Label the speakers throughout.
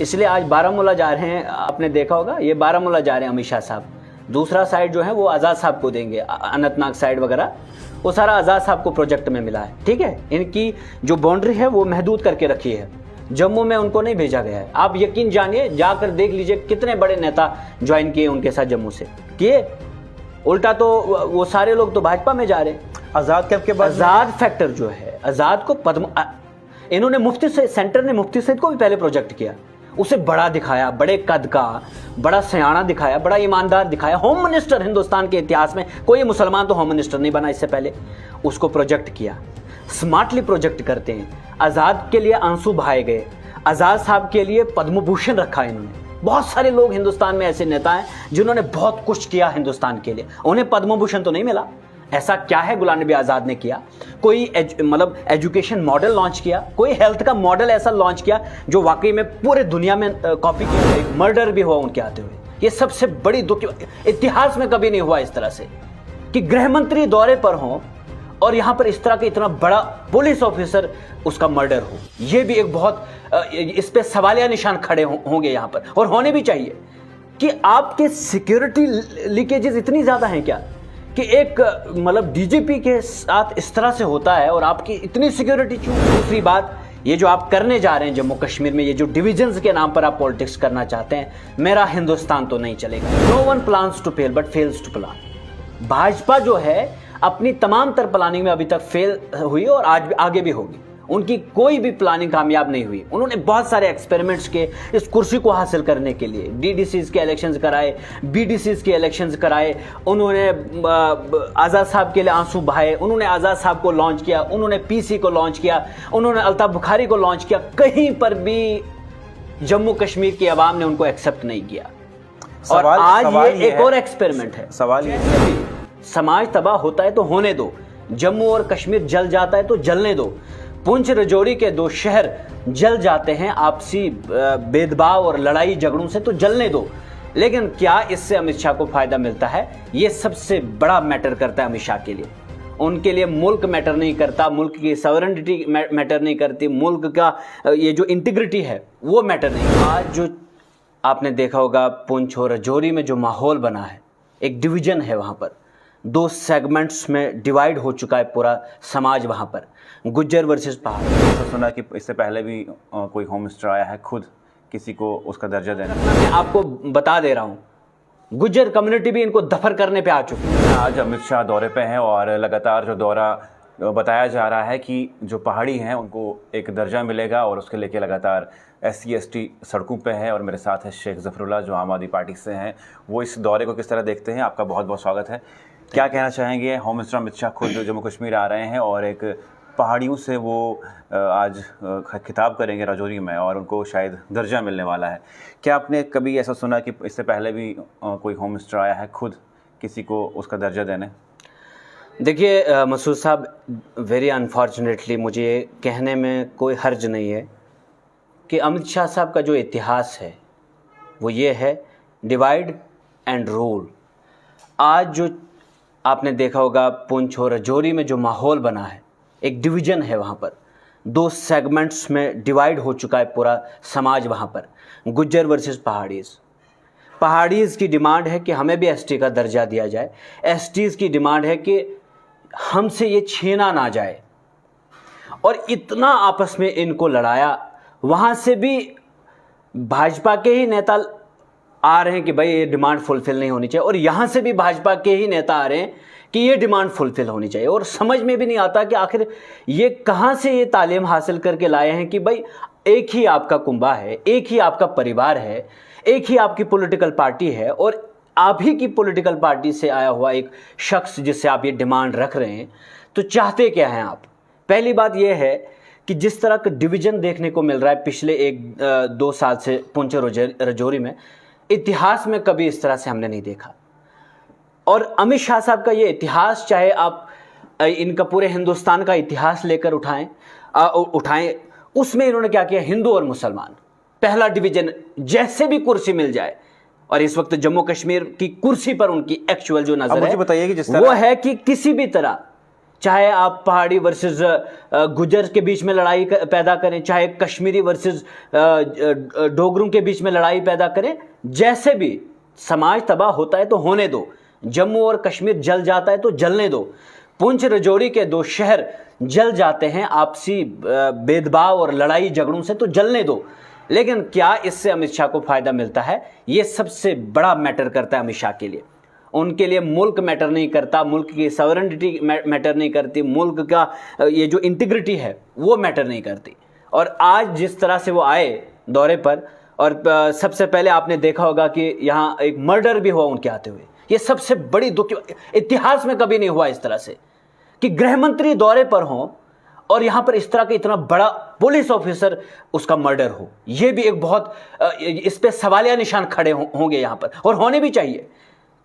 Speaker 1: इसलिए आज बारामूला जा रहे हैं, आपने देखा होगा, ये बारामूला जा रहे हैं अमित शाह साहब। दूसरा साइड जो है वो आज़ाद साहब को देंगे, अनंतनाग साइड वगैरह, वो सारा आज़ाद साहब को प्रोजेक्ट में मिला है। ठीक है, इनकी जो बाउंड्री है वो महदूद करके रखी है, जम्मू में उनको नहीं भेजा गया है। आप यकीन जानिए, जाकर देख लीजिए कितने बड़े नेता ज्वाइन किए उनके साथ जम्मू से किए। उल्टा तो वो सारे लोग तो भाजपा में जा रहे हैं।
Speaker 2: आज़ाद कैंप के बाद
Speaker 1: आज़ाद फैक्टर जो है, आज़ाद को इन्होंने मुफ्ती से, सेंटर ने मुफ्ती सईद को भी पहले प्रोजेक्ट किया, उसे बड़ा दिखाया, बड़े कद का, बड़ा सयाना दिखाया, बड़ा ईमानदार दिखाया। होम मिनिस्टर हिंदुस्तान के इतिहास में कोई मुसलमान तो होम मिनिस्टर नहीं बना इससे पहले, उसको प्रोजेक्ट किया। स्मार्टली प्रोजेक्ट करते हैं। आज़ाद के लिए आंसू बहाए गए, आज़ाद साहब के लिए पद्म भूषण रखा इन्होंने। बहुत सारे लोग हिंदुस्तान में ऐसे नेता हैं जिन्होंने बहुत कुछ किया हिंदुस्तान के लिए, उन्हें पद्म भूषण तो नहीं मिला। ऐसा क्या है गुलाम नबी आज़ाद ने किया? कोई मतलब एजुकेशन मॉडल लॉन्च किया, कोई हेल्थ का मॉडल ऐसा लॉन्च किया जो वाकई में पूरे दुनिया में कॉपी किया। एक मर्डर भी हुआ उनके आते हुए, ये सबसे बड़ी दुख, इतिहास में कभी नहीं हुआ इस तरह से कि गृह मंत्री दौरे पर हों और यहां पर इस तरह का इतना बड़ा पुलिस ऑफिसर उसका मर्डर हो। यह भी एक बहुत, इस पे सवालिया निशान खड़े होंगे यहां पर, और होने भी चाहिए कि आपके सिक्योरिटी लीकेजेस इतनी ज्यादा हैं क्या कि एक मतलब डीजीपी के साथ इस तरह से होता है और आपकी इतनी सिक्योरिटी क्यों? दूसरी बात, ये जो आप करने जा रहे हैं जम्मू कश्मीर में, ये जो डिविजन्स के नाम पर आप पॉलिटिक्स करना चाहते हैं, मेरा हिंदुस्तान तो नहीं चलेगा। No one plans to fail but fails to plan. Bhajpa जो है अपनी तमाम तर प्लानिंग में अभी तक फेल हुई और आज आगे भी होगी। उनकी कोई भी प्लानिंग कामयाब नहीं हुई। उन्होंने बहुत सारे एक्सपेरिमेंट्स किए इस कुर्सी को हासिल करने के लिए। डीडीसीज के इलेक्शंस कराए, बीडीसीज के इलेक्शंस कराए, उन्होंने आज़ाद साहब के लिए आंसू बहाए, उन्होंने आज़ाद साहब को लॉन्च किया, उन्होंने पीसी को लॉन्च किया, उन्होंने अल्ताफ बुखारी को लॉन्च किया। कहीं पर भी जम्मू कश्मीर की आवाम ने उनको एक्सेप्ट नहीं किया। और आज ये एक और एक्सपेरिमेंट है।
Speaker 2: सवाल ये,
Speaker 1: समाज तबाह होता है तो होने दो, जम्मू और कश्मीर जल जाता है तो जलने दो। पुंछ रजौरी के दो शहर जल जाते हैं आपसी भेदभाव और लड़ाई झगड़ों से तो जलने दो, लेकिन क्या इससे अमित शाह को फायदा मिलता है? ये सबसे बड़ा मैटर करता है अमित शाह के लिए। उनके लिए मुल्क मैटर नहीं करता, मुल्क की सॉवरेनिटी मैटर नहीं करती, मुल्क का ये जो इंटीग्रिटी है वो मैटर नहीं। आज जो आपने देखा होगा पुंछ और रजौरी में जो माहौल बना है, एक डिवीजन है वहाँ पर, दो सेगमेंट्स में डिवाइड हो चुका है पूरा समाज वहाँ पर, गुज्जर वर्सेस पहाड़।
Speaker 2: तो सुना कि इससे पहले भी कोई होम मिनिस्टर आया है खुद किसी को उसका दर्जा देना।
Speaker 1: मैं आपको बता दे रहा हूँ, गुज्जर कम्युनिटी भी इनको दफर करने पे आ चुकी है।
Speaker 2: आज अमित शाह दौरे पे हैं और लगातार जो दौरा बताया जा रहा है कि जो पहाड़ी हैं उनको एक दर्जा मिलेगा और उसके लेके लगातार SC ST सड़कों पे है। और मेरे साथ है शेख ज़फरुल्लाह जो आम आदमी पार्टी से हैं। वो इस दौरे को किस तरह देखते हैं? आपका बहुत बहुत स्वागत है। क्या कहना चाहेंगे? होम मिनिस्टर अमित शाह खुद जम्मू कश्मीर आ रहे हैं और एक पहाड़ियों से वो आज खिताब करेंगे राजौरी में और उनको शायद दर्जा मिलने वाला है। क्या आपने कभी ऐसा सुना कि इससे पहले भी कोई होम मिनिस्टर आया है खुद किसी को उसका दर्जा देने?
Speaker 1: देखिए मसूद साहब, वेरी अनफॉर्चुनेटली मुझे कहने में कोई हर्ज नहीं है कि अमित शाह साहब का जो इतिहास है वो ये है, डिवाइड एंड रूल। आज जो आपने देखा होगा पुंछ और रजौरी में जो माहौल बना है, एक डिवीजन है वहाँ पर, दो सेगमेंट्स में डिवाइड हो चुका है पूरा समाज वहाँ पर, गुज्जर वर्सेस पहाड़ीज़। पहाड़ीज़ की डिमांड है कि हमें भी ST का दर्जा दिया जाए, STs की डिमांड है कि हमसे ये छीना ना जाए। और इतना आपस में इनको लड़ाया, वहाँ से भी भाजपा के ही नेता आ रहे हैं कि भाई ये डिमांड फुलफिल नहीं होनी चाहिए, और यहाँ से भी भाजपा के ही नेता आ रहे हैं कि ये डिमांड फुलफिल होनी चाहिए। और समझ में भी नहीं आता कि आखिर ये कहाँ से ये तालीम हासिल करके लाए हैं कि भाई एक ही आपका कुंबा है, एक ही आपका परिवार है, एक ही आपकी पॉलिटिकल पार्टी है, और आप ही की पॉलिटिकल पार्टी से आया हुआ एक शख्स जिससे आप ये डिमांड रख रहे हैं, तो चाहते क्या हैं आप? पहली बात यह है कि जिस तरह का डिवीज़न देखने को मिल रहा है पिछले 1-2 साल से पुंछ रजौरी में, इतिहास में कभी इस तरह से हमने नहीं देखा। और अमित शाह साहब का ये इतिहास, चाहे आप इनका पूरे हिंदुस्तान का इतिहास लेकर उठाएं, उसमें इन्होंने क्या किया? हिंदू और मुसलमान, पहला डिवीजन, जैसे भी कुर्सी मिल जाए। और इस वक्त जम्मू कश्मीर की कुर्सी पर उनकी एक्चुअल जो नजर है,
Speaker 2: बताइए कि
Speaker 1: वो है कि किसी भी तरह चाहे आप पहाड़ी वर्सेस गुजर के बीच में लड़ाई पैदा करें, चाहे कश्मीरी वर्सेस डोगरों के बीच में लड़ाई पैदा करें, जैसे भी समाज तबाह होता है तो होने दो। जम्मू और कश्मीर जल जाता है तो जलने दो। पुंछ राजौरी के 2 शहर जल जाते हैं आपसी भेदभाव और लड़ाई झगड़ों से तो जलने दो। लेकिन क्या इससे अमित शाह को फायदा मिलता है? ये सबसे बड़ा मैटर करता है अमित शाह के लिए। उनके लिए मुल्क मैटर नहीं करता, मुल्क की सॉवरेनिटी मैटर नहीं करती, मुल्क का ये जो इंटीग्रिटी है वो मैटर नहीं करती। और आज जिस तरह से वो आए दौरे पर, और सबसे पहले आपने देखा होगा कि यहाँ एक मर्डर भी हुआ उनके आते हुए। ये सबसे बड़ी दुख, इतिहास में कभी नहीं हुआ इस तरह से कि गृह मंत्री दौरे पर हों और यहाँ पर इस तरह का इतना बड़ा पुलिस ऑफिसर उसका मर्डर हो। ये भी एक बहुत इस पे सवालिया निशान खड़े होंगे यहाँ पर, और होने भी चाहिए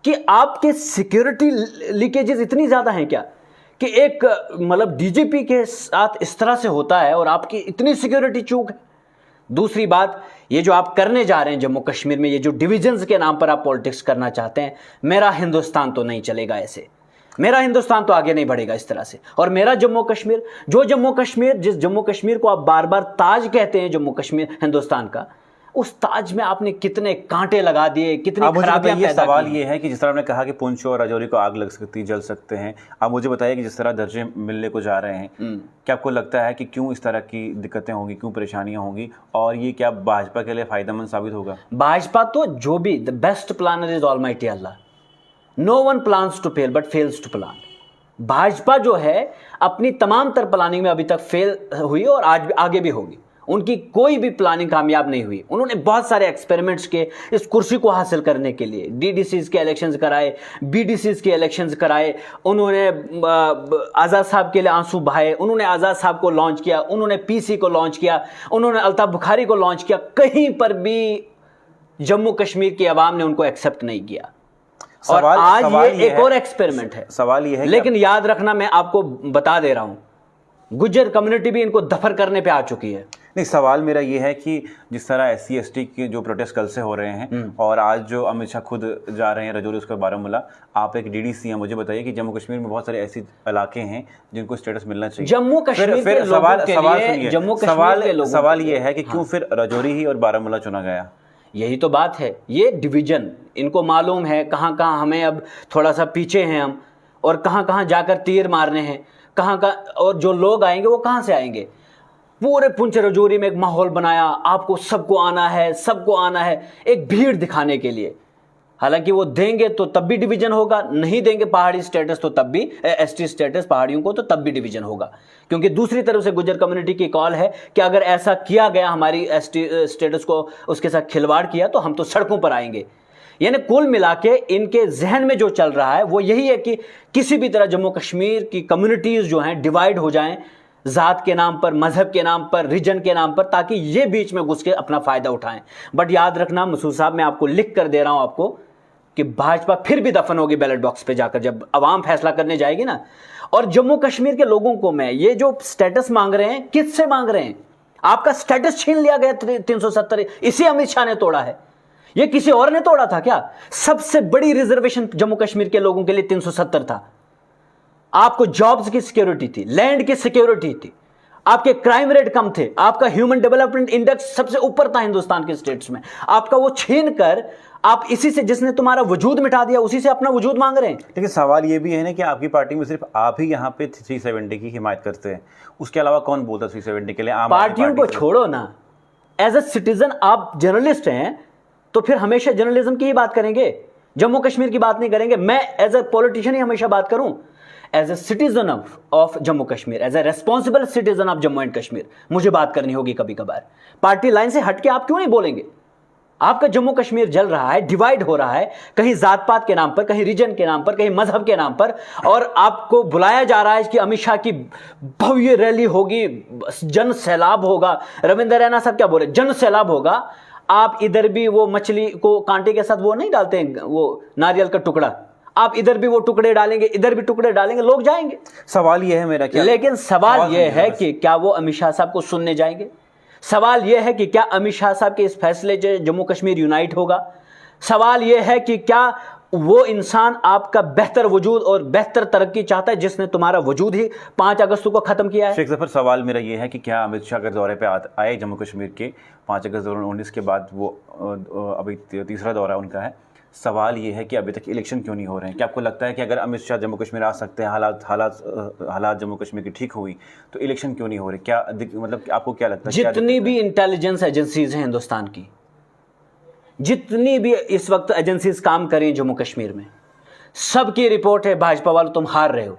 Speaker 1: कि आपके सिक्योरिटी लीकेजेस इतनी ज़्यादा हैं क्या कि एक मतलब डीजीपी के साथ इस तरह से होता है और आपकी इतनी सिक्योरिटी चूक है। दूसरी बात, ये जो आप करने जा रहे हैं जम्मू कश्मीर में, ये जो डिविजन्स के नाम पर आप पॉलिटिक्स करना चाहते हैं, मेरा हिंदुस्तान तो नहीं चलेगा ऐसे। मेरा हिंदुस्तान तो आगे नहीं बढ़ेगा इस तरह से। और मेरा जम्मू कश्मीर, जिस जम्मू कश्मीर को आप बार बार ताज कहते हैं जम्मू कश्मीर हिंदुस्तान का, उस ताज में आपने कितने कांटे लगा दिए, कितनी खराबियां पैदा की।
Speaker 2: सवाल ये है कि जिस तरह आपने कहा कि पुंछ और राजौरी को आग लग सकती, जल सकते हैं, आप मुझे बताइए कि जिस तरह दर्जे मिलने को जा रहे हैं, क्या आपको लगता है कि क्यों इस तरह की दिक्कतें होंगी, क्यों परेशानियां होंगी, और ये क्या भाजपा के लिए फायदेमंद साबित होगा?
Speaker 1: भाजपा तो जो भी, the best planner is almighty Allah. No one plans to fail but fails to plan. Bhajpa जो है अपनी तमाम तर प्लानिंग में अभी तक फेल हुई और आज आगे भी होगी। उनकी कोई भी प्लानिंग कामयाब नहीं हुई। उन्होंने बहुत सारे एक्सपेरिमेंट्स किए इस कुर्सी को हासिल करने के लिए। डीडीसीज के इलेक्शंस कराए, बीडीसीज के इलेक्शंस कराए, उन्होंने आज़ाद साहब के लिए आंसू बहाए, उन्होंने आज़ाद साहब को लॉन्च किया, उन्होंने पीसी को लॉन्च किया, उन्होंने अल्ताफ बुखारी को लॉन्च किया। कहीं पर भी जम्मू कश्मीर की आवाम ने उनको एक्सेप्ट नहीं किया। और आज ये एक और एक्सपेरिमेंट है।
Speaker 2: सवाल ये है,
Speaker 1: लेकिन याद रखना, मैं आपको बता दे रहा हूं, गुज्जर कम्युनिटी भी इनको दफर करने पे आ चुकी है।
Speaker 2: नहीं, सवाल मेरा ये है कि जिस तरह SC ST के जो प्रोटेस्ट कल से हो रहे हैं और आज जो अमित शाह खुद जा रहे हैं राजौरी, उसके बारामूला, आप एक DDC हैं, मुझे बताइए कि जम्मू कश्मीर में बहुत सारे ऐसे इलाके हैं जिनको स्टेटस मिलना चाहिए।
Speaker 1: जम्मू कश्मीर
Speaker 2: फिर सवाल ये है कि क्यों फिर राजौरी ही और बारामूला चुना गया?
Speaker 1: यही तो बात है, ये डिवीजन, इनको मालूम है कहाँ कहाँ हमें अब थोड़ा सा पीछे हैं हम, और कहाँ कहाँ जाकर तीर मारने हैं, कहाँ कहाँ, और जो लोग आएंगे वो कहाँ से आएंगे। पूरे पुंछ राजौरी में एक माहौल बनाया, आपको सबको आना है, सबको आना है, एक भीड़ दिखाने के लिए। हालांकि वो देंगे तो तब भी डिवीजन होगा, नहीं देंगे पहाड़ी स्टेटस तो तब भी, ST स्टेटस पहाड़ियों को, तो तब भी डिवीजन होगा। क्योंकि दूसरी तरफ से गुज्जर कम्युनिटी की कॉल है कि अगर ऐसा किया गया, हमारी ST स्टेटस को उसके साथ खिलवाड़ किया, तो हम तो सड़कों पर आएंगे। यानी कुल मिला के इनके जहन में जो चल रहा है वो यही है कि किसी भी तरह जम्मू कश्मीर की कम्युनिटीज़ जो हैं डिवाइड हो जाएं, ज़ात के नाम पर, मजहब के नाम पर, रीजन के नाम पर, ताकि ये बीच में घुस के अपना फ़ायदा उठाएं। बट याद रखना मसूद साहब, मैं आपको लिख कर दे रहा हूं आपको कि भाजपा फिर भी दफन होगी बैलेट बॉक्स पे जाकर, जब अवाम फैसला करने जाएगी ना। और जम्मू कश्मीर के लोगों को मैं, ये जो स्टेटस मांग रहे हैं, किससे मांग रहे हैं? आपका स्टेटस छीन लिया गया 370, इसी अमित शाह ने तोड़ा है। ये किसी और ने तोड़ा था क्या? सबसे बड़ी रिजर्वेशन जम्मू कश्मीर के लोगों के लिए 370 था। आपको जॉब्स की सिक्योरिटी थी, लैंड की सिक्योरिटी थी, आपके क्राइम रेट कम थे, आपका ह्यूमन डेवलपमेंट इंडेक्स सबसे ऊपर था हिंदुस्तान के स्टेट्स में। आपका वो छीन कर आप इसी से, जिसने तुम्हारा वजूद मिटा दिया, उसी से अपना वजूद मांग रहे हैं।
Speaker 2: लेकिन सवाल ये भी है ना कि आपकी पार्टी में सिर्फ आप ही यहाँ पे 370 की हिमायत करते हैं, उसके अलावा कौन बोलता 370 के लिए? आम
Speaker 1: पार्टियों को छोड़ो ना, एज ए सिटीजन आप जर्नलिस्ट हैं तो फिर हमेशा जर्नलिज्म की ही बात करेंगे, जम्मू कश्मीर की बात नहीं करेंगे। मैं एज ए पॉलिटिशियन ही हमेशा बात करूं, as a citizen of Jammu Kashmir, as a responsible citizen of Jammu and Kashmir, मुझे बात करनी होगी कभी कभार। पार्टी लाइन से हटके आप क्यों नहीं बोलेंगे? आपका जम्मू कश्मीर जल रहा है, डिवाइड हो रहा है, कहीं जात पात के नाम पर, कहीं रीजन के नाम पर, कहीं मजहब के नाम पर, और आपको बुलाया जा रहा है कि अमित शाह की भव्य रैली होगी, जन सैलाब होगा। रविंद्र रैना साहब क्या बोले? जन सैलाब होगा। आप इधर भी वो मछली को कांटे के साथ वो नहीं डालते हैं, वो नारियल का टुकड़ा, आप इधर भी वो टुकड़े डालेंगे, इधर भी टुकड़े डालेंगे, लोग जाएंगे।
Speaker 2: सवाल ये है मेरा, क्या
Speaker 1: लेकिन सवाल ये है कि क्या वो अमित शाह साहब को सुनने जाएंगे? सवाल यह है कि क्या अमित शाह साहब के इस फैसले से जम्मू कश्मीर यूनाइट होगा? सवाल यह है कि क्या वो इंसान आपका बेहतर वजूद और बेहतर तरक्की चाहता है जिसने तुम्हारा वजूद ही 5 अगस्त को ख़त्म किया है।
Speaker 2: शेख जफर, सवाल मेरा ये है कि क्या अमित शाह अगर दौरे पे आए जम्मू कश्मीर के 5 अगस्त 2019 के बाद, वो अभी तीसरा दौरा उनका है, सवाल ये है कि अभी तक इलेक्शन क्यों नहीं हो रहे हैं? क्या आपको लगता है कि अगर अमित शाह जम्मू कश्मीर आ सकते हैं, हालात जम्मू कश्मीर की ठीक हुई, तो इलेक्शन क्यों नहीं हो रहे? क्या मतलब आपको क्या लगता है?
Speaker 1: जितनी भी इंटेलिजेंस एजेंसीज हैं हिंदुस्तान की, जितनी भी इस वक्त एजेंसीज काम करें जम्मू कश्मीर में, सबकी रिपोर्ट है भाजपा वालों तुम हार रहे हो।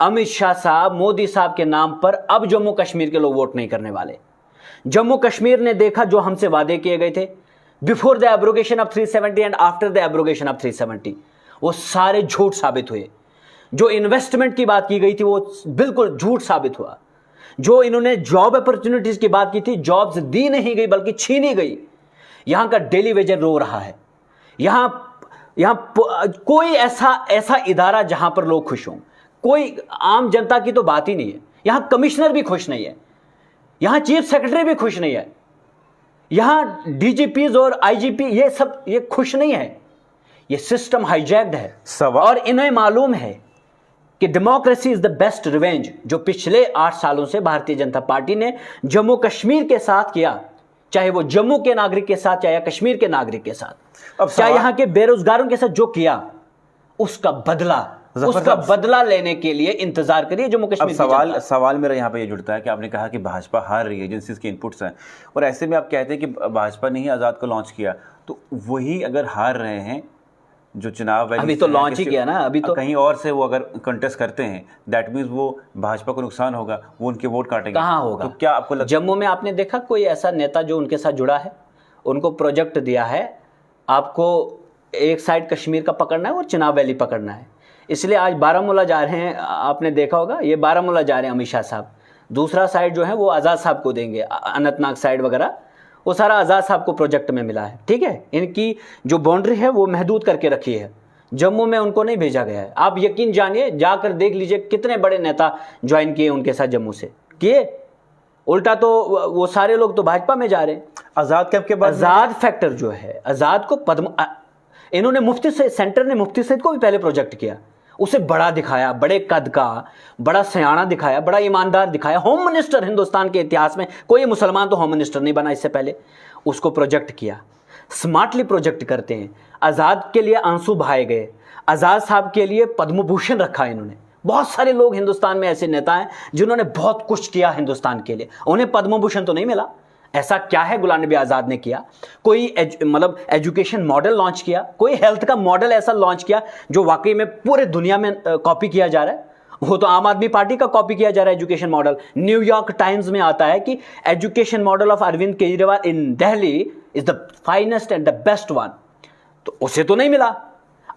Speaker 1: अमित शाह साहब, मोदी साहब के नाम पर अब जम्मू कश्मीर के लोग वोट नहीं करने वाले। जम्मू कश्मीर ने देखा जो हमसे वादे किए गए थे before the abrogation of 370 and after the abrogation of 370, वो सारे झूठ साबित हुए। जो इन्वेस्टमेंट की बात की गई थी वो बिल्कुल झूठ साबित हुआ। जो इन्होंने जॉब अपॉर्चुनिटीज की बात की थी, जॉब्स दी नहीं गई बल्कि छीनी गई। यहां का डेली वेजर रो रहा है। यहां कोई ऐसा इदारा जहां पर लोग खुश हों, कोई आम जनता की तो बात ही नहीं है। यहां कमिश्नर भी खुश नहीं है, यहां चीफ सेक्रेटरी भी खुश नहीं है, यहां डीजीपीज और आईजीपी ये खुश नहीं है। ये सिस्टम हाईजैक्ड है और इन्हें मालूम है कि democracy is the best revenge, जो पिछले 8 सालों से भारतीय जनता पार्टी ने जम्मू कश्मीर के साथ किया, चाहे वो जम्मू के नागरिक के साथ, चाहे कश्मीर के नागरिक के साथ, अब चाहे यहां के बेरोजगारों के साथ जो किया, उसका बदला लेने के लिए इंतजार करिए जम्मू कश्मीर।
Speaker 2: सवाल मेरा यहाँ पे ये जुड़ता है कि आपने कहा कि भाजपा हार रही है, एजेंसीज के इनपुट्स हैं, और ऐसे में आप कहते हैं कि भाजपा ने ही आज़ाद को लॉन्च किया, तो वही अगर हार रहे हैं जो चुनाव
Speaker 1: अभी तो लॉन्च ही किया ना, अभी तो
Speaker 2: कहीं और से वो अगर कंटेस्ट करते हैं, दैट मीन्स वो भाजपा को नुकसान होगा, वो उनके वोट काटेंगे।
Speaker 1: कहाँ होगा?
Speaker 2: तो क्या आपको
Speaker 1: जम्मू में आपने देखा कोई ऐसा नेता जो उनके साथ जुड़ा है? उनको प्रोजेक्ट दिया है, आपको एक साइड कश्मीर का पकड़ना है और चिनाब वैली पकड़ना है, इसलिए आज बारामूला जा रहे हैं। आपने देखा होगा ये बारामूला जा रहे हैं अमित शाह साहब, दूसरा साइड जो है वो आज़ाद साहब को देंगे, अनंतनाग साइड वगैरह वो सारा आज़ाद साहब को प्रोजेक्ट में मिला है। ठीक है, इनकी जो बाउंड्री है वो महदूद करके रखी है, जम्मू में उनको नहीं भेजा गया है। आप यकीन जानिए, जाकर देख लीजिए कितने बड़े नेता ज्वाइन किए उनके साथ जम्मू से किए, उल्टा तो वो सारे लोग तो भाजपा में जा रहे हैं।
Speaker 2: आज़ाद कैंप के बाद
Speaker 1: आज़ाद फैक्टर जो है, आज़ाद को इन्होंने मुफ्ती से, सेंटर ने मुफ्ती सईद को भी पहले प्रोजेक्ट किया, उसे बड़ा दिखाया, बड़े कद का, बड़ा सयाना दिखाया, बड़ा ईमानदार दिखाया। होम मिनिस्टर हिंदुस्तान के इतिहास में कोई मुसलमान तो होम मिनिस्टर नहीं बना इससे पहले, उसको प्रोजेक्ट किया। स्मार्टली प्रोजेक्ट करते हैं। आज़ाद के लिए आंसू बहाए गए, आज़ाद साहब के लिए पद्म भूषण रखा इन्होंने। बहुत सारे लोग हिंदुस्तान में ऐसे नेता हैं जिन्होंने बहुत कुछ किया हिंदुस्तान के लिए, उन्हें पद्म भूषण तो नहीं मिला। ऐसा क्या है गुलाम नबी आज़ाद ने किया? कोई मतलब एजुकेशन मॉडल लॉन्च किया, कोई हेल्थ का मॉडल ऐसा लॉन्च किया जो वाकई में पूरे दुनिया में कॉपी किया जा रहा है? वो तो आम आदमी पार्टी का कॉपी किया जा रहा है एजुकेशन मॉडल। न्यूयॉर्क टाइम्स में आता है कि education model of Arvind Kejriwal in Delhi is the finest and the best one. तो उसे तो नहीं मिला।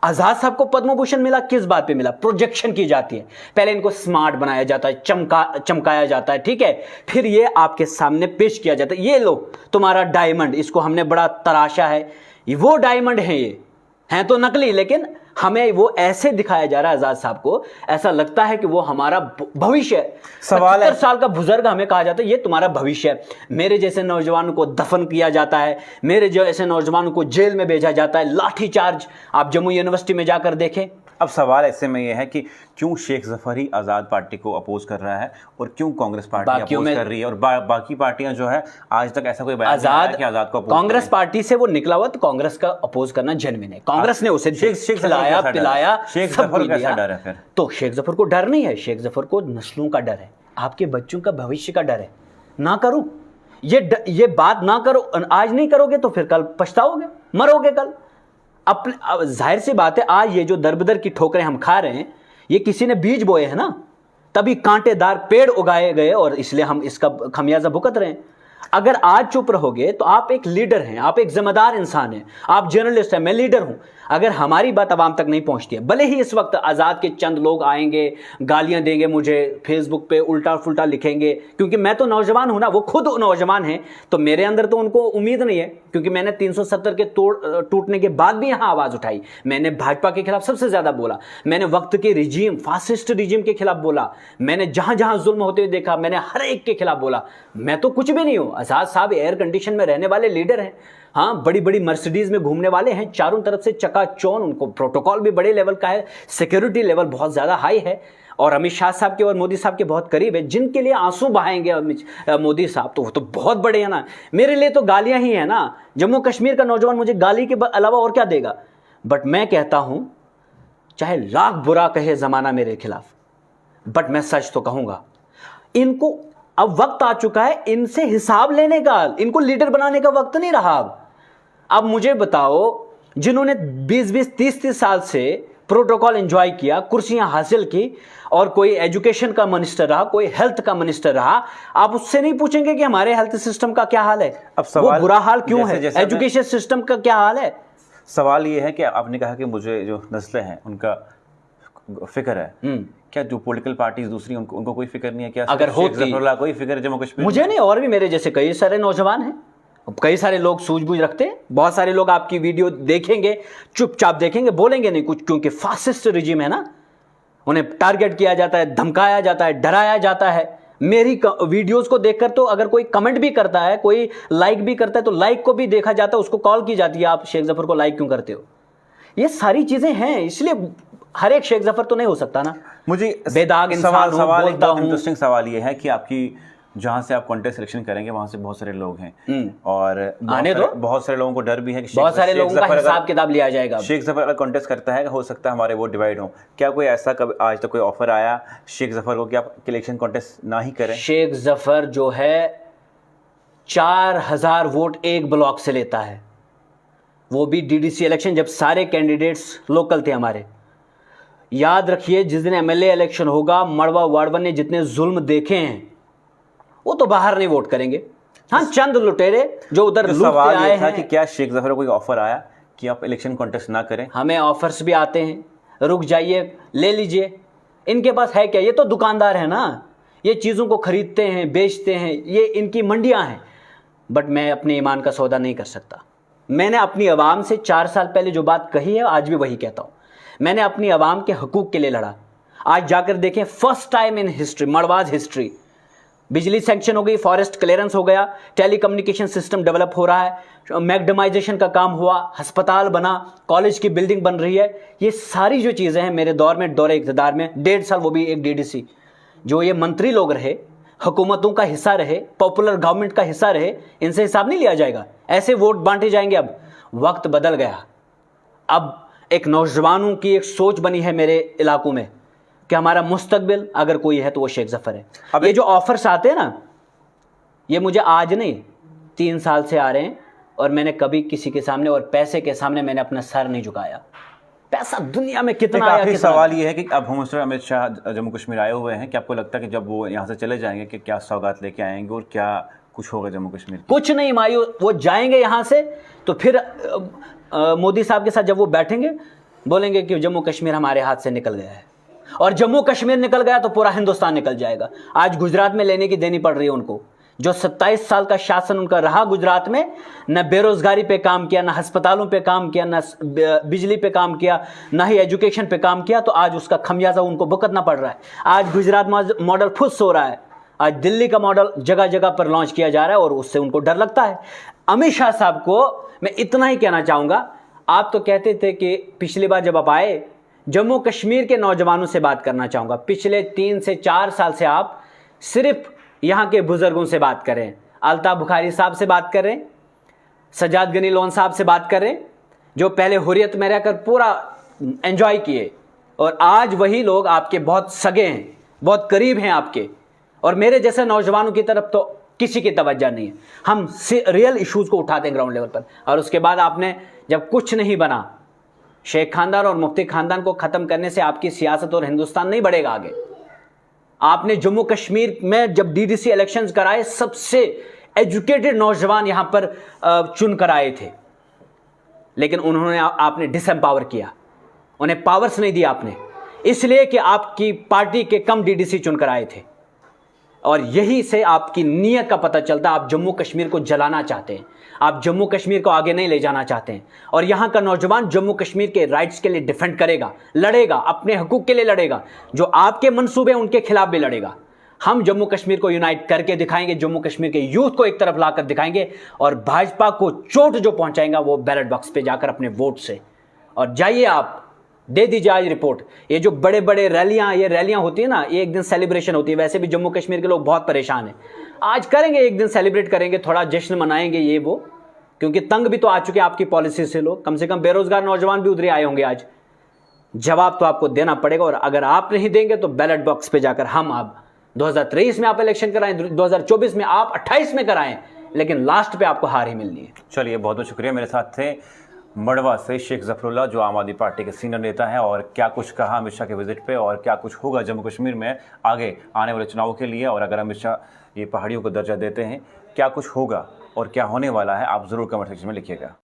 Speaker 1: आज़ाद साहब को पद्म भूषण मिला, किस बात पे मिला? प्रोजेक्शन की जाती है, पहले इनको स्मार्ट बनाया जाता है, चमकाया जाता है, ठीक है, फिर ये आपके सामने पेश किया जाता है, ये लो तुम्हारा डायमंड, इसको हमने बड़ा तराशा है, वो डायमंड है, ये हैं तो नकली, लेकिन हमें वो ऐसे दिखाया जा रहा है आज़ाद साहब को, ऐसा लगता है कि वो हमारा भविष्य है। 75 साल का बुजुर्ग हमें कहा जाता है ये तुम्हारा भविष्य है। मेरे जैसे नौजवानों को दफन किया जाता है, मेरे जैसे नौजवानों को जेल में भेजा जाता है, लाठी चार्ज आप जम्मू यूनिवर्सिटी में जाकर देखें।
Speaker 2: अब सवाल ऐसे में ये है कि क्यों शेख जफर ही आज़ाद पार्टी को अपोज कर रहा है और क्यों कांग्रेस पार्टी अपोज कर रही है, और बाकी पार्टियां जो है आज तक ऐसा कोई बयान नहीं आया कि आज़ाद को
Speaker 1: कांग्रेस पार्टी से वो निकला हुआ, तो कांग्रेस का अपोज करना जेन्युइन है। कांग्रेस ने उसे खिलाया पिलाया,
Speaker 2: शेख जफर कैसा डर है फिर?
Speaker 1: तो शेख जफर को डर नहीं है, शेख जफर को नस्लों का डर है, आपके बच्चों का भविष्य का डर है। ना करो ये बात, ना करो, आज नहीं करोगे तो फिर कल पछताओगे, मरोगे कल। अपने जाहिर सी बात है, आज ये जो दरबदर की ठोकरें हम खा रहे हैं, ये किसी ने बीज बोए हैं ना, तभी कांटेदार पेड़ उगाए गए और इसलिए हम इसका खमियाजा भुगत रहे हैं। अगर आज चुप रहोगे तो आप एक लीडर हैं, आप एक जिम्मेदार इंसान हैं, आप जर्नलिस्ट हैं, मैं लीडर हूं। अगर हमारी बात आवाम तक नहीं पहुंचती है, भले ही इस वक्त आज़ाद के चंद लोग आएंगे, गालियां देंगे मुझे, फेसबुक पे उल्टा फुल्टा लिखेंगे, क्योंकि मैं तो नौजवान हूं ना, वो खुद नौजवान हैं, तो मेरे अंदर तो उनको उम्मीद नहीं है, क्योंकि मैंने 370 के टूटने के बाद भी यहां आवाज़ उठाई। मैंने भाजपा के खिलाफ सबसे ज़्यादा बोला, मैंने वक्त के रिजीम, फासिस्ट रिजीम के खिलाफ बोला, मैंने जहां जहां जुल्म होते हुए देखा, मैंने हर एक के खिलाफ बोला। मैं तो कुछ भी नहीं हूं। आज़ाद साहब एयर कंडीशन में रहने वाले लीडर हैं, हाँ, बड़ी बड़ी मर्सिडीज में घूमने वाले हैं, चारों तरफ से चकाचौंध, उनको प्रोटोकॉल भी बड़े लेवल का है, सिक्योरिटी लेवल बहुत ज़्यादा हाई है, और अमित शाह साहब के और मोदी साहब के बहुत करीब है, जिनके लिए आंसू बहाएंगे मोदी साहब, तो वो तो बहुत बड़े हैं ना। मेरे लिए तो गालियां ही है ना। जम्मू कश्मीर का नौजवान मुझे गाली के अलावा और क्या देगा? बट मैं कहता हूं, चाहे लाख बुरा कहे जमाना मेरे खिलाफ, बट मैं सच तो कहूंगा। इनको अब वक्त आ चुका है इनसे हिसाब लेने का, इनको लीडर बनाने का वक्त नहीं रहा। अब मुझे बताओ, जिन्होंने 20-20, 30-30 साल से प्रोटोकॉल एंजॉय किया, कुर्सियां हासिल की, और कोई एजुकेशन का मिनिस्टर रहा, कोई हेल्थ का मिनिस्टर रहा, आप उससे नहीं पूछेंगे कि हमारे हेल्थ सिस्टम का क्या हाल है,
Speaker 2: अब सवाल
Speaker 1: वो बुरा हाल क्यों है,
Speaker 2: जैसे
Speaker 1: एजुकेशन सिस्टम का क्या हाल है।
Speaker 2: सवाल ये है कि आपने कहा कि मुझे जो नस्लें हैं उनका फिक्र है, क्या जो पॉलिटिकल पार्टीज दूसरी उनको कोई फिक्र नहीं है? क्या
Speaker 1: अगर होती,
Speaker 2: जफरुल्लाह कोई फिक्र है जम्मू कश्मीर?
Speaker 1: मुझे नहीं, और भी मेरे जैसे कई सारे नौजवान हैं, कई सारे लोग सूझबूझ रखते हैं। बहुत सारे लोग आपकी वीडियो देखेंगे, चुपचाप देखेंगे, बोलेंगे नहीं कुछ, क्योंकि फासिस्ट रिजीम है ना, उन्हें टारगेट किया जाता है, धमकाया जाता है, डराया जाता है। मेरी वीडियोस को देखकर तो अगर कोई कमेंट भी करता है, कोई लाइक भी करता है, तो लाइक को भी देखा जाता है, उसको कॉल की जाती है, आप शेख जफर को लाइक क्यों करते हो? ये सारी चीजें हैं, इसलिए हर एक शेख जफर तो नहीं हो सकता ना।
Speaker 2: मुझे
Speaker 1: बेदाग इंसान
Speaker 2: सवाल एक बहुत इंटरेस्टिंग सवाल ये है कि आपकी जहां से आप कॉन्टेस्ट सिलेक्शन करेंगे वहां से बहुत सारे लोग हैं, और बहुत सारे लोगों को डर भी है कि
Speaker 1: बहुत सारे लोगों का हिसाब किताब लिया जाएगा।
Speaker 2: शेख जफर अगर कॉन्टेस्ट करता है, हो सकता है हमारे वोट डिवाइड हो। क्या कोई ऐसा कभी आज तक कोई ऑफर आया शेख जफर को कि आप इलेक्शन कॉन्टेस्ट ना ही करें?
Speaker 1: शेख जफर जो है 4000 वोट एक ब्लॉक से लेता है, वो भी डीडीसी इलेक्शन, जब सारे कैंडिडेट्स लोकल थे हमारे। याद रखिए, जिस दिन एमएलए इलेक्शन होगा, मड़वा वार्डवा ने जितने जुल्म देखे हैं वो तो बाहर नहीं वोट करेंगे। हाँ, चंद लुटेरे जो उधर लूटते आए हैं।
Speaker 2: कि क्या शेख जफर को कोई ऑफर आया कि आप इलेक्शन कॉन्टेस्ट ना करें?
Speaker 1: हमें ऑफर्स भी आते हैं, रुक जाइए, ले लीजिए। इनके पास है क्या? ये तो दुकानदार है ना, ये चीज़ों को खरीदते हैं, बेचते हैं, ये इनकी मंडियां हैं। बट मैं अपने ईमान का सौदा नहीं कर सकता। मैंने अपनी आवाम से 4 साल पहले जो बात कही है, आज भी वही कहता हूँ। मैंने अपनी आवाम के हकूक़ के लिए लड़ा। आज जाकर देखें, फर्स्ट टाइम इन हिस्ट्री, मड़वाज हिस्ट्री, बिजली सैंक्शन हो गई, फॉरेस्ट क्लियरेंस हो गया, टेलीकम्युनिकेशन सिस्टम डेवलप हो रहा है, मैग्डमाइजेशन का काम हुआ, अस्पताल बना, कॉलेज की बिल्डिंग बन रही है। ये सारी जो चीज़ें हैं मेरे दौर में, दौरे इक़्तिदार में 1.5 साल, वो भी एक डीडीसी, जो ये मंत्री लोग रहे, हुकूमतों का हिस्सा रहे, पॉपुलर गवर्नमेंट का हिस्सा रहे, इनसे हिसाब नहीं लिया जाएगा। ऐसे वोट बांटे जाएंगे। अब वक्त बदल गया। अब एक नौजवानों की एक सोच बनी है मेरे इलाकों में कि हमारा मुस्तकबिल अगर कोई है तो वो शेख जफर है। अब ये जो ऑफर्स आते हैं ना, ये मुझे आज नहीं 3 साल से आ रहे हैं, और मैंने कभी किसी के सामने और पैसे के सामने मैंने अपना सर नहीं झुकाया। पैसा दुनिया में कितना आया, कितना।
Speaker 2: सवाल ये है कि अब होम मिनिस्टर अमित शाह जम्मू कश्मीर आए हुए हैं, क्या आपको लगता है कि जब वो यहाँ से चले जाएंगे कि क्या सौगात लेके आएंगे और क्या कुछ होगा जम्मू कश्मीर की?
Speaker 1: कुछ नहीं मायूस, वो जाएंगे यहाँ से तो फिर मोदी साहब के साथ जब वो बैठेंगे बोलेंगे कि जम्मू कश्मीर हमारे हाथ से निकल गया है, और जम्मू कश्मीर निकल गया तो पूरा हिंदुस्तान निकल जाएगा। आज गुजरात में लेने की देनी पड़ रही है उनको, जो 27 साल का शासन उनका रहा गुजरात में, न बेरोजगारी पे काम किया, न अस्पतालों पे काम किया, न बिजली पे काम किया, न ही एजुकेशन पे काम किया, तो आज उसका खमियाजा उनको भुगतना पड़ रहा है। आज गुजरात मॉडल फुस हो रहा है, आज दिल्ली का मॉडल जगह जगह पर लॉन्च किया जा रहा है, और उससे उनको डर लगता है। अमित शाह साहब को मैं इतना ही कहना चाहूँगा, आप तो कहते थे कि पिछली बार जब आप आए, जम्मू कश्मीर के नौजवानों से बात करना चाहूँगा। पिछले 3 से 4 साल से आप सिर्फ यहाँ के बुजुर्गों से बात करें, अल्ताफ बुखारी साहब से बात करें, सजाद गनी लोन साहब से बात करें, जो पहले हुर्रियत में रहकर पूरा एंजॉय किए, और आज वही लोग आपके बहुत सगे हैं, बहुत करीब हैं आपके, और मेरे जैसे नौजवानों की तरफ तो किसी की तवज्जो नहीं है। हम रियल इश्यूज़ को उठाते हैं ग्राउंड लेवल पर। और उसके बाद आपने जब कुछ नहीं बना, शेख खानदान और मुफ्ती खानदान को ख़त्म करने से आपकी सियासत और हिंदुस्तान नहीं बढ़ेगा आगे। आपने जम्मू कश्मीर में जब डीडीसी इलेक्शंस कराए, सबसे एजुकेटेड नौजवान यहां पर चुन कर आए थे, लेकिन उन्होंने आपने डिसएम्पावर किया, उन्हें पावर्स नहीं दिया आपने, इसलिए कि आपकी पार्टी के कम डीडीसी चुनकर आए थे। और यही से आपकी नीयत का पता चलता है। आप जम्मू कश्मीर को जलाना चाहते हैं, आप जम्मू कश्मीर को आगे नहीं ले जाना चाहते हैं। और यहाँ का नौजवान जम्मू कश्मीर के राइट्स के लिए डिफेंड करेगा, लड़ेगा, अपने हकूक़ के लिए लड़ेगा। जो आपके मंसूबे उनके खिलाफ भी लड़ेगा। हम जम्मू कश्मीर को यूनाइट करके दिखाएंगे, जम्मू कश्मीर के यूथ को एक तरफ लाकर दिखाएंगे और भाजपा को चोट जो पहुंचाएगा वो बैलेट बॉक्स पे जाकर अपने वोट से। और जाइए आप दे दीजिए आज रिपोर्ट। ये जो बड़े बड़े रैलियां होती है ना, ये एक दिन सेलिब्रेशन होती है। वैसे भी जम्मू कश्मीर के लोग बहुत परेशान हैं, आज करेंगे, एक दिन सेलिब्रेट करेंगे, थोड़ा जश्न मनाएंगे ये वो, क्योंकि तंग भी तो आ चुके हैं आपकी पॉलिसी से लोग। कम से कम बेरोजगार नौजवान भी उधर आए होंगे। आज जवाब तो आपको देना पड़ेगा, और अगर आप नहीं देंगे तो बैलेट बॉक्स पे जाकर हम अब 2023 में आप इलेक्शन कराएं, 2024 में आप 28 में कराएं, लेकिन लास्ट पे आपको हार ही मिलनी है।
Speaker 2: चलिए, बहुत बहुत शुक्रिया। मेरे साथ थे मड़वा से शेख ज़फरुल्लाह, जो आम आदमी पार्टी के सीनियर नेता हैं, और क्या कुछ कहा अमित शाह के विजिट पे और क्या कुछ होगा जम्मू कश्मीर में आगे आने वाले चुनाव के लिए। और अगर अमित शाह ये पहाड़ियों को दर्जा देते हैं, क्या कुछ होगा और क्या होने वाला है, आप ज़रूर कमेंट सेक्शन में लिखिएगा।